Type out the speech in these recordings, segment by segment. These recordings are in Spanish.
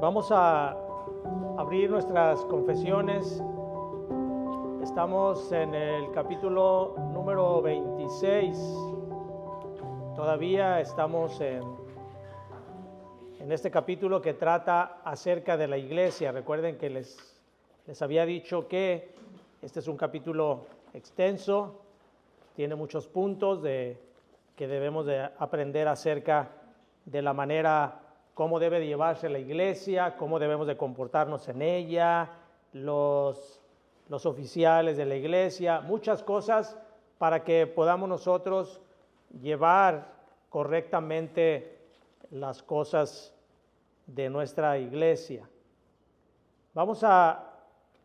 Vamos a abrir nuestras confesiones. Estamos en el capítulo número 26. Todavía estamos en este capítulo que trata acerca de la iglesia. Recuerden que les había dicho que este es un capítulo extenso, tiene muchos puntos que debemos de aprender acerca de la manera cómo debe de llevarse la iglesia, cómo debemos de comportarnos en ella, los oficiales de la iglesia, muchas cosas para que podamos nosotros llevar correctamente las cosas de nuestra iglesia.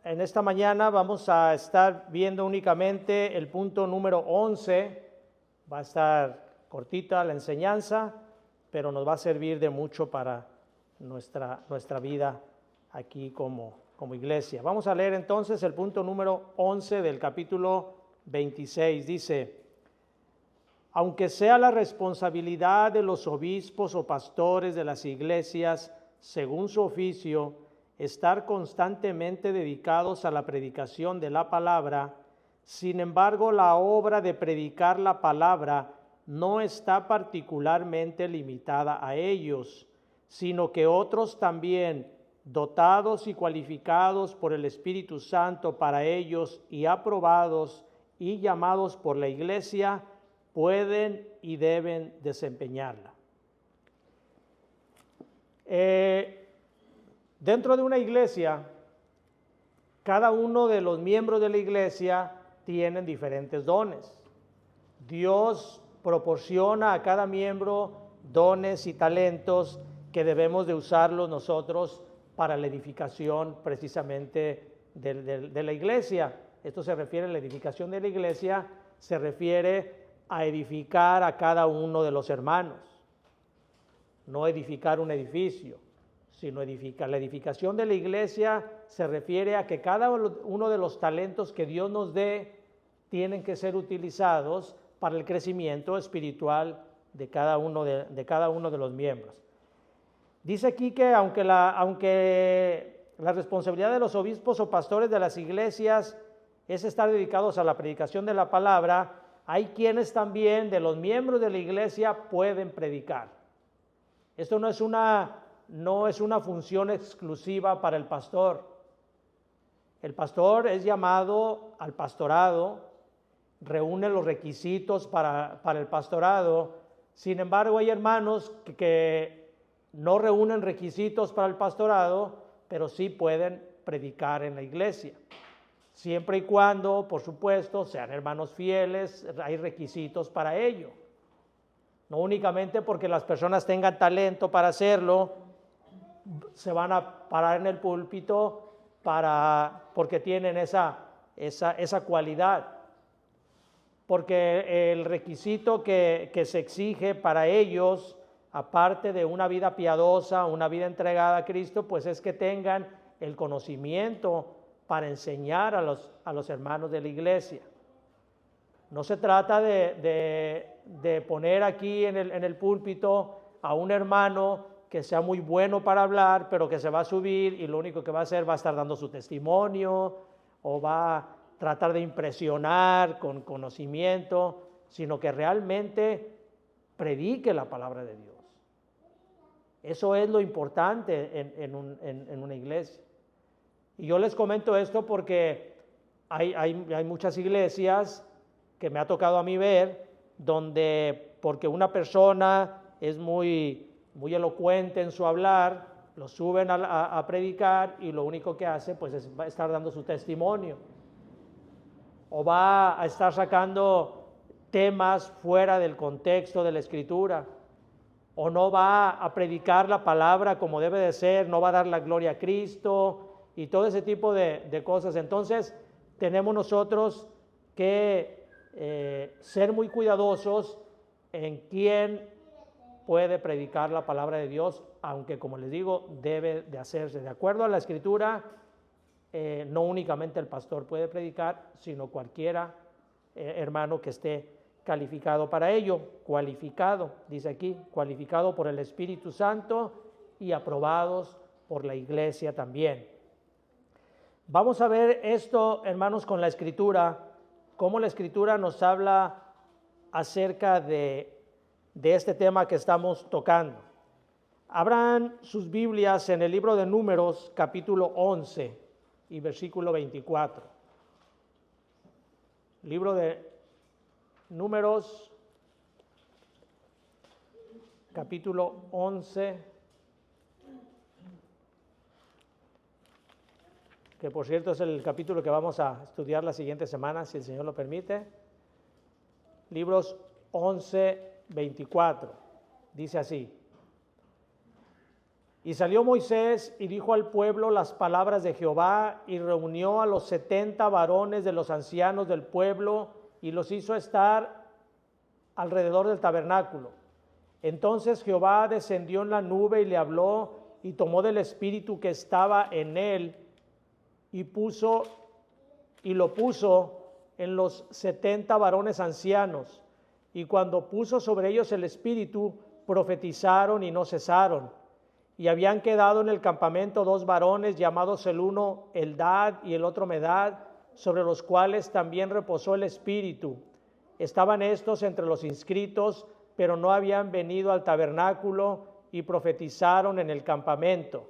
En esta mañana vamos a estar viendo únicamente el punto número 11. Va a estar cortita la enseñanza, pero nos va a servir de mucho para nuestra vida aquí como iglesia. Vamos a leer entonces el punto número 11 del capítulo 26. Dice: aunque sea la responsabilidad de los obispos o pastores de las iglesias, según su oficio, estar constantemente dedicados a la predicación de la palabra, sin embargo, la obra de predicar la palabra no está particularmente limitada a ellos, sino que otros también, dotados y cualificados por el Espíritu Santo para ellos y aprobados y llamados por la iglesia, pueden y deben desempeñarla. Dentro de una iglesia, cada uno de los miembros de la iglesia tienen diferentes dones. Dios proporciona a cada miembro dones y talentos que debemos de usarlos nosotros para la edificación precisamente de la iglesia. Esto se refiere a la edificación de la iglesia, se refiere a edificar a cada uno de los hermanos, no edificar un edificio, sino la edificación de la iglesia se refiere a que cada uno de los talentos que Dios nos dé tienen que ser utilizados para el crecimiento espiritual de cada uno de los miembros. Dice aquí que aunque la responsabilidad de los obispos o pastores de las iglesias es estar dedicados a la predicación de la palabra, hay quienes también de los miembros de la iglesia pueden predicar. Esto no es una función exclusiva para el pastor. El pastor es llamado al pastorado, reúne los requisitos para el pastorado. Sin embargo, hay hermanos que no reúnen requisitos para el pastorado, pero sí pueden predicar en la iglesia. Siempre y cuando, por supuesto, sean hermanos fieles, hay requisitos para ello. No únicamente porque las personas tengan talento para hacerlo, se van a parar en el púlpito porque tienen esa cualidad. Porque el requisito que se exige para ellos, aparte de una vida piadosa, una vida entregada a Cristo, pues es que tengan el conocimiento para enseñar a los hermanos de la iglesia. No se trata de poner aquí en el púlpito a un hermano que sea muy bueno para hablar, pero que se va a subir y lo único que va a hacer va a estar dando su testimonio o va a tratar de impresionar con conocimiento, sino que realmente predique la palabra de Dios. Eso es lo importante en una iglesia. Y yo les comento esto porque hay muchas iglesias que me ha tocado a mí ver, donde porque una persona es muy elocuente en su hablar, lo suben a predicar y lo único que hace pues es va a estar dando su testimonio. O va a estar sacando temas fuera del contexto de la Escritura, o no va a predicar la palabra como debe de ser, no va a dar la gloria a Cristo y todo ese tipo de cosas. Entonces tenemos nosotros que ser muy cuidadosos en quién puede predicar la palabra de Dios, aunque como les digo, debe de hacerse de acuerdo a la Escritura. No únicamente el pastor puede predicar, sino cualquiera hermano que esté calificado para ello, cualificado, dice aquí, cualificado por el Espíritu Santo y aprobados por la iglesia también. Vamos a ver esto, hermanos, con la Escritura, cómo la Escritura nos habla acerca de este tema que estamos tocando. Abran sus Biblias en el libro de Números, capítulo 11 y versículo 24. Libro de Números, capítulo 11, que por cierto es el capítulo que vamos a estudiar la siguiente semana, si el Señor lo permite. Libros 11, 24. Dice así: Y salió Moisés y dijo al pueblo las palabras de Jehová, y reunió a los 70 varones de los ancianos del pueblo, y los hizo estar alrededor del tabernáculo. Entonces Jehová descendió en la nube y le habló, y tomó del espíritu que estaba en él, y lo puso en los 70 varones ancianos. Y cuando puso sobre ellos el espíritu, profetizaron y no cesaron. Y habían quedado en el campamento 2 varones, llamados el uno Eldad y el otro Medad, sobre los cuales también reposó el espíritu. Estaban estos entre los inscritos, pero no habían venido al tabernáculo, y profetizaron en el campamento.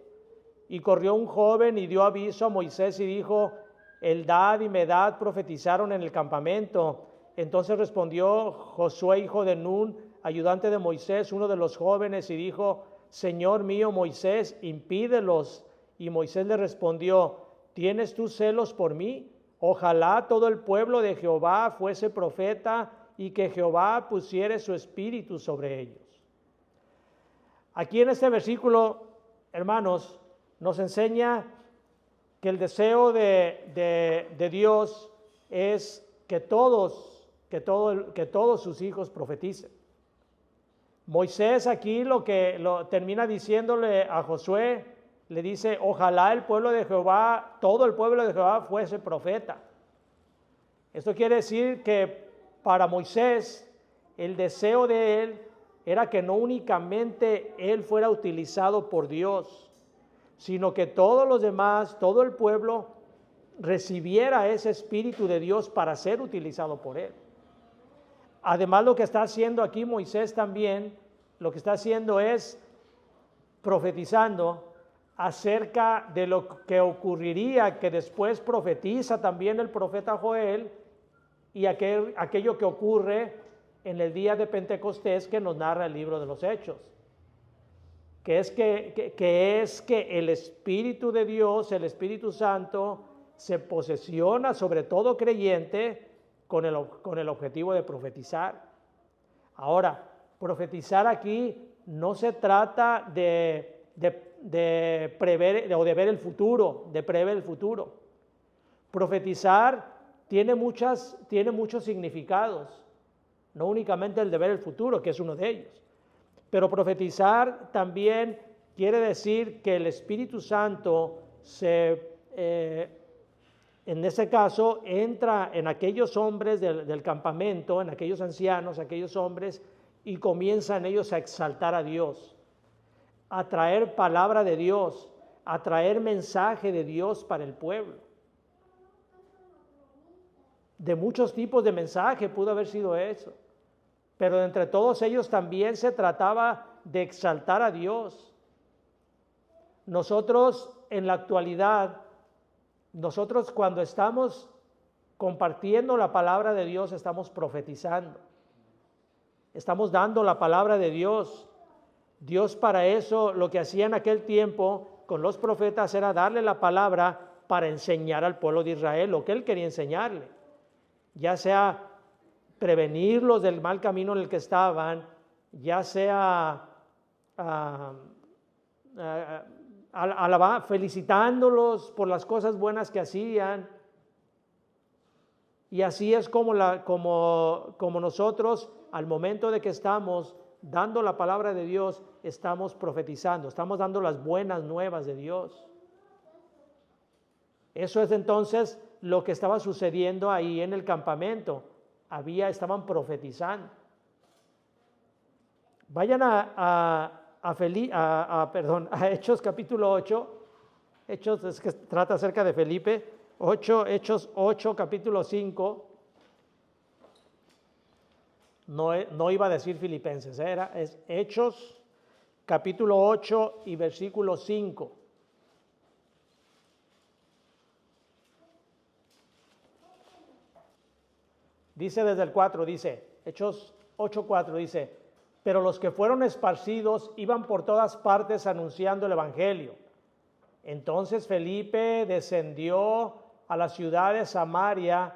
Y corrió un joven y dio aviso a Moisés y dijo: Eldad y Medad profetizaron en el campamento. Entonces respondió Josué, hijo de Nun, ayudante de Moisés, uno de los jóvenes, y dijo: Señor mío Moisés, impídelos. Y Moisés le respondió: ¿Tienes tú celos por mí? Ojalá todo el pueblo de Jehová fuese profeta, y que Jehová pusiere su espíritu sobre ellos. Aquí en este versículo, hermanos, nos enseña que el deseo de Dios es que todos sus hijos profeticen. Moisés aquí lo termina diciéndole a Josué, le dice: ojalá el pueblo de Jehová, todo el pueblo de Jehová fuese profeta. Esto quiere decir que para Moisés el deseo de él era que no únicamente él fuera utilizado por Dios, sino que todos los demás, todo el pueblo, recibiera ese espíritu de Dios para ser utilizado por él. Además, lo que está haciendo aquí Moisés también, lo que está haciendo es profetizando acerca de lo que ocurriría, que después profetiza también el profeta Joel, y aquello que ocurre en el día de Pentecostés que nos narra el libro de los Hechos. Que es que el Espíritu de Dios, el Espíritu Santo, se posesiona sobre todo creyente con el objetivo de profetizar. Ahora, profetizar aquí no se trata de prever o de ver el futuro, de prever el futuro. Profetizar tiene muchos significados, no únicamente el de ver el futuro, que es uno de ellos. Pero profetizar también quiere decir que el Espíritu Santo en ese caso entra en aquellos hombres del campamento, en aquellos ancianos, aquellos hombres, y comienzan ellos a exaltar a Dios, a traer palabra de Dios, a traer mensaje de Dios para el pueblo. De muchos tipos de mensaje pudo haber sido eso. Pero entre todos ellos también se trataba de exaltar a Dios. Nosotros en la actualidad, cuando estamos compartiendo la palabra de Dios, estamos profetizando. Estamos dando la palabra de Dios. Dios para eso, lo que hacía en aquel tiempo con los profetas era darle la palabra para enseñar al pueblo de Israel lo que él quería enseñarle. Ya sea prevenirlos del mal camino en el que estaban, ya sea felicitándolos por las cosas buenas que hacían. Y así es como nosotros, al momento de que estamos dando la palabra de Dios, estamos profetizando, estamos dando las buenas nuevas de Dios. Eso es entonces lo que estaba sucediendo ahí en el campamento. Estaban profetizando. Vayan a a Hechos capítulo 8. Hechos es que trata acerca de Felipe. Hechos 8, capítulo 5. No iba a decir Filipenses, es Hechos capítulo 8 y versículo 5. Dice desde el 4, dice, Hechos 8:4, dice, pero los que fueron esparcidos iban por todas partes anunciando el evangelio. Entonces Felipe descendió a la ciudad de Samaria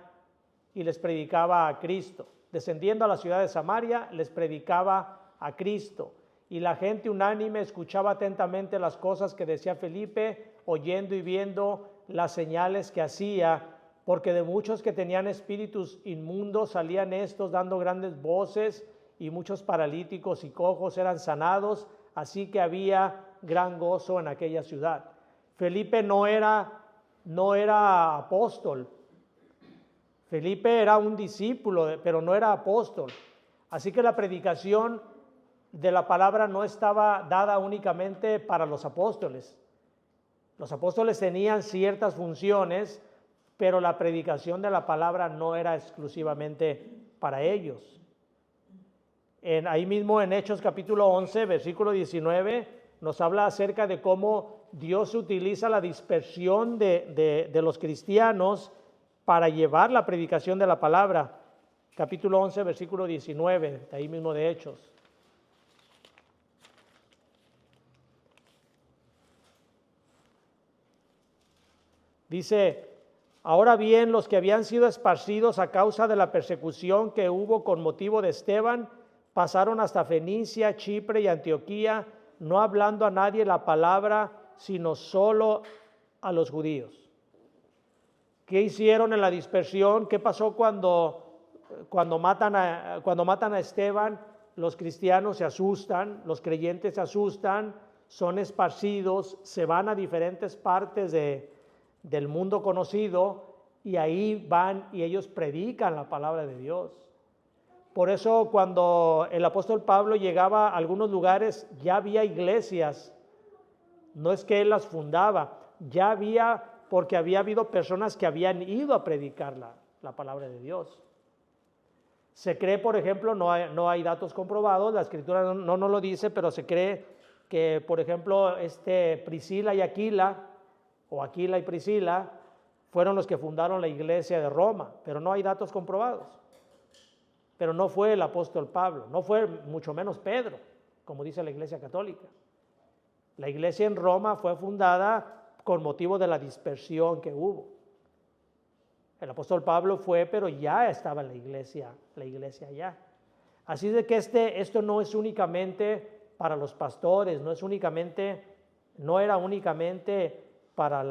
y les predicaba a Cristo. Descendiendo a la ciudad de Samaria, les predicaba a Cristo. Y la gente unánime escuchaba atentamente las cosas que decía Felipe, oyendo y viendo las señales que hacía, porque de muchos que tenían espíritus inmundos salían estos dando grandes voces, y muchos paralíticos y cojos eran sanados, así que había gran gozo en aquella ciudad. Felipe no era apóstol. Felipe era un discípulo, pero no era apóstol. Así que la predicación de la palabra no estaba dada únicamente para los apóstoles. Los apóstoles tenían ciertas funciones, pero la predicación de la palabra no era exclusivamente para ellos. Ahí mismo en Hechos capítulo 11, versículo 19, nos habla acerca de cómo Dios utiliza la dispersión de los cristianos para llevar la predicación de la palabra. Capítulo 11, versículo 19, de ahí mismo de Hechos. Dice, ahora bien, los que habían sido esparcidos a causa de la persecución que hubo con motivo de Esteban, pasaron hasta Fenicia, Chipre y Antioquía, no hablando a nadie la palabra, sino solo a los judíos. ¿Qué hicieron en la dispersión? ¿Qué pasó cuando matan a Esteban? Los cristianos se asustan, los creyentes se asustan, son esparcidos, se van a diferentes partes del mundo conocido, y ahí van y ellos predican la palabra de Dios. Por eso cuando el apóstol Pablo llegaba a algunos lugares, ya había iglesias. No es que él las fundaba, ya había, porque había habido personas que habían ido a predicar la palabra de Dios. Se cree, por ejemplo, no hay datos comprobados, la escritura no nos lo dice, pero se cree que, por ejemplo, Priscila y Aquila, o Aquila y Priscila, fueron los que fundaron la iglesia de Roma, pero no hay datos comprobados. Pero no fue el apóstol Pablo, no fue mucho menos Pedro, como dice la iglesia católica. La iglesia en Roma fue fundada con motivo de la dispersión que hubo. El apóstol Pablo fue, pero ya estaba la iglesia allá. Así de que esto no es únicamente para los pastores, no era únicamente para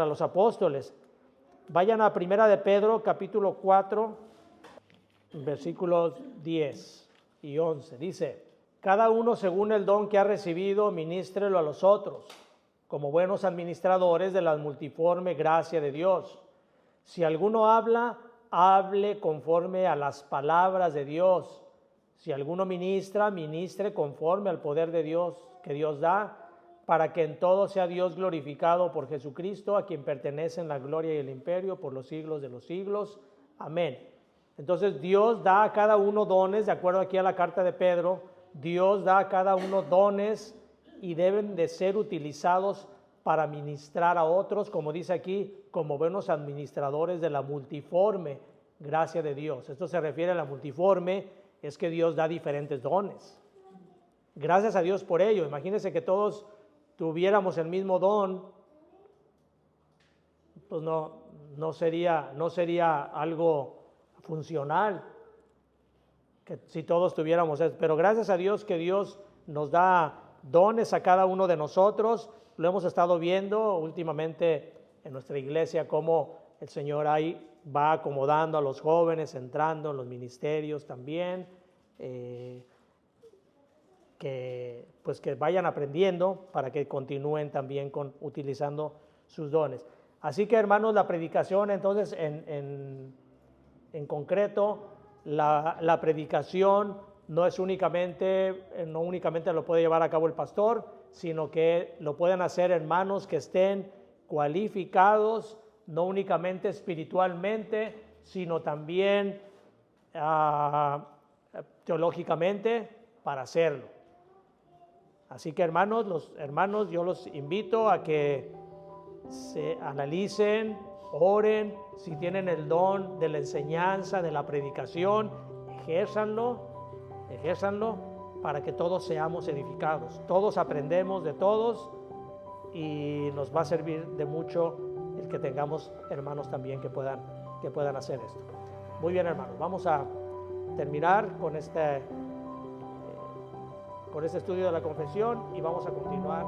los apóstoles. Vayan a Primera de Pedro, capítulo 4, versículos 10 y 11. Dice, cada uno según el don que ha recibido, ministrelo a los otros, como buenos administradores de la multiforme gracia de Dios. Si alguno habla, hable conforme a las palabras de Dios. Si alguno ministra, ministre conforme al poder de Dios que Dios da, para que en todo sea Dios glorificado por Jesucristo, a quien pertenecen la gloria y el imperio por los siglos de los siglos. Amén. Entonces Dios da a cada uno dones, de acuerdo aquí a la carta de Pedro, Dios da a cada uno dones y deben de ser utilizados para ministrar a otros, como dice aquí, como buenos administradores de la multiforme gracia de Dios. Esto se refiere a la multiforme, es que Dios da diferentes dones. Gracias a Dios por ello. Imagínense que todos tuviéramos el mismo don, pues no sería algo funcional, que si todos tuviéramos eso. Pero gracias a Dios que Dios nos da dones a cada uno de nosotros. Lo hemos estado viendo últimamente en nuestra iglesia, cómo el Señor ahí va acomodando a los jóvenes, entrando en los ministerios también, que vayan aprendiendo para que continúen también utilizando sus dones. Así que, hermanos, la predicación, entonces, en concreto, la predicación no únicamente lo puede llevar a cabo el pastor, sino que lo pueden hacer hermanos que estén cualificados, no únicamente espiritualmente, sino también teológicamente para hacerlo. Así que hermanos, yo los invito a que se analicen, oren, si tienen el don de la enseñanza, de la predicación, ejérzanlo para que todos seamos edificados. Todos aprendemos de todos y nos va a servir de mucho el que tengamos hermanos también que puedan hacer esto. Muy bien, hermanos, vamos a terminar con este estudio de la confesión y vamos a continuar.